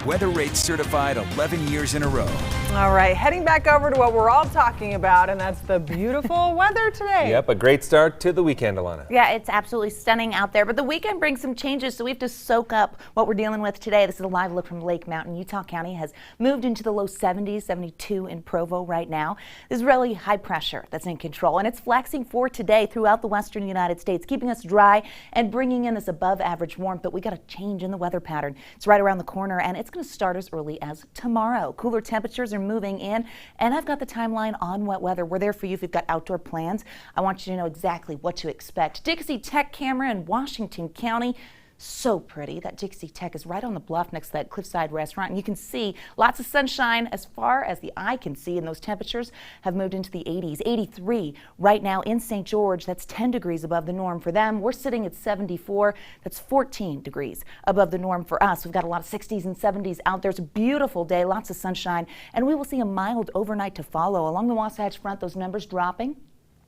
Weather Rates certified 11 years in a row. All right, heading back over to what we're all talking about, and that's the beautiful weather today. Yep, a great start to the weekend, Alana. Yeah, it's absolutely stunning out there, but the weekend brings some changes, so we have to soak up what we're dealing with today. This is a live look from Lake Mountain. Utah County has moved into the low 70s, 72 in Provo right now. This is really high pressure that's in control, and it's flexing for today throughout the western United States, keeping us dry and bringing in this above average warmth, but we got a change in the weather pattern. It's right around the corner, and it's going to start as early as tomorrow. Cooler temperatures are moving in, and I've got the timeline on wet weather. We're there for you if you've got outdoor plans. I want you to know exactly what to expect. Dixie Tech camera in Washington County. So pretty. That Dixie Tech is right on the bluff next to that cliffside restaurant, and you can see lots of sunshine as far as the eye can see, and those temperatures have moved into the 80s. 83 right now in St. George. That's 10 degrees above the norm for them. We're sitting at 74. That's 14 degrees above the norm for us. We've got a lot of 60s and 70s out there. It's a beautiful day, lots of sunshine, and we will see a mild overnight to follow. Along the Wasatch Front, those numbers dropping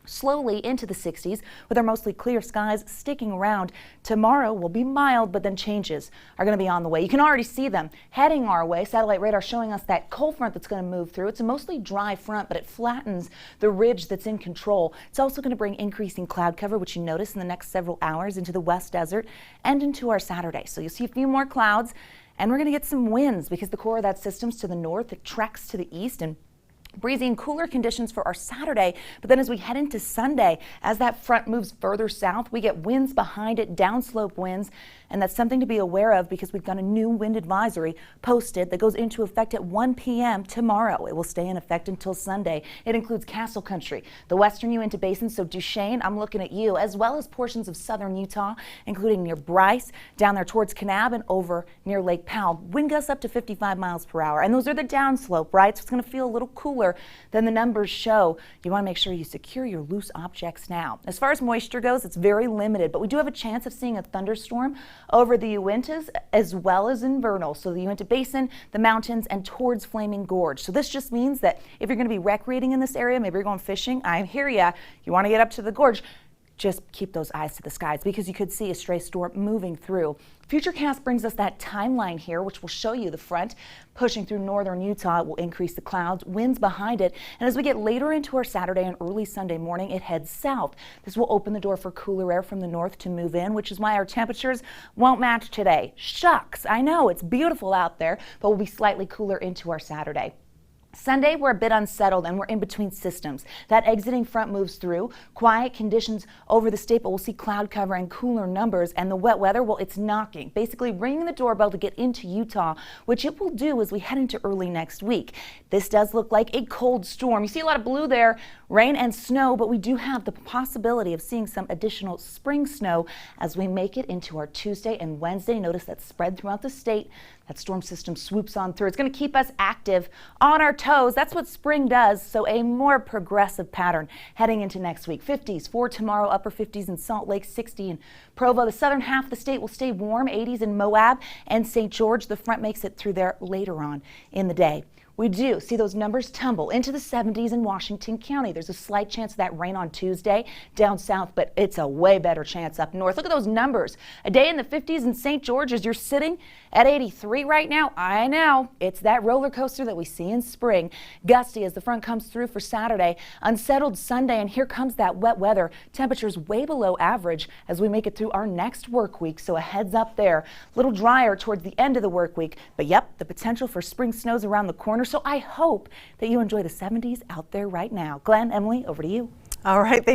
slowly into the 60s with our mostly clear skies sticking around. Tomorrow will be mild, but then changes are going to be on the way. You can already see them heading our way. Satellite radar showing us that cold front that's going to move through. It's a mostly dry front, but it flattens the ridge that's in control. It's also going to bring increasing cloud cover, which you notice in the next several hours into the West Desert and into our Saturday. So you'll see a few more clouds, and we're going to get some winds because the core of that system's to the north. It tracks to the east, and breezy and cooler conditions for our Saturday, but then as we head into Sunday, as that front moves further south, we get winds behind it, downslope winds, and that's something to be aware of because we've got a new wind advisory posted that goes into effect at 1 p.m. tomorrow. It will stay in effect until Sunday. It includes Castle Country, the western Uinta Basin, so Duchesne, I'm looking at you, as well as portions of southern Utah, including near Bryce, down there towards Kanab, and over near Lake Powell. Wind gusts up to 55 miles per hour, and those are the downslope, right? So it's going to feel a little cooler than the numbers show. You want to make sure you secure your loose objects now. As far as moisture goes, it's very limited, but we do have a chance of seeing a thunderstorm over the Uintas as well as in Vernal. So the Uinta Basin, the mountains, and towards Flaming Gorge. So this just means that if you're going to be recreating in this area, maybe you're going fishing, I hear you want to get up to the gorge, just keep those eyes to the skies because you could see a stray storm moving through. Futurecast brings us that timeline here, which will show you the front pushing through northern Utah. It will increase the clouds, winds behind it, and as we get later into our Saturday and early Sunday morning, it heads south. This will open the door for cooler air from the north to move in, which is why our temperatures won't match today. Shucks, I know it's beautiful out there, but we'll be slightly cooler into our Saturday. Sunday, we're a bit unsettled and we're in between systems. That exiting front moves through. Quiet conditions over the state, but we'll see cloud cover and cooler numbers. And the wet weather, well, it's knocking, basically ringing the doorbell to get into Utah, which it will do as we head into early next week. This does look like a cold storm. You see a lot of blue there, rain and snow, but we do have the possibility of seeing some additional spring snow as we make it into our Tuesday and Wednesday. Notice that spread throughout the state. That storm system swoops on through. It's going to keep us active on our toes. That's what spring does. So a more progressive pattern heading into next week. 50s for tomorrow, upper 50s in Salt Lake, 60 in Provo. The southern half of the state will stay warm, 80s in Moab and St. George. The front makes it through there later on in the day. We do see those numbers tumble into the 70s in Washington County. There's a slight chance of that rain on Tuesday down south, but it's a way better chance up north. Look at those numbers. A day in the 50s in St. George as you're sitting at 83 right now. I know it's that roller coaster that we see in spring. Gusty as the front comes through for Saturday. Unsettled Sunday, and here comes that wet weather. Temperatures way below average as we make it through our next work week. So a heads up there. A little drier towards the end of the work week, but yep, the potential for spring snows around the corner. So I hope that you enjoy the 70s out there right now. Glenn, Emily, over to you. All right, thanks.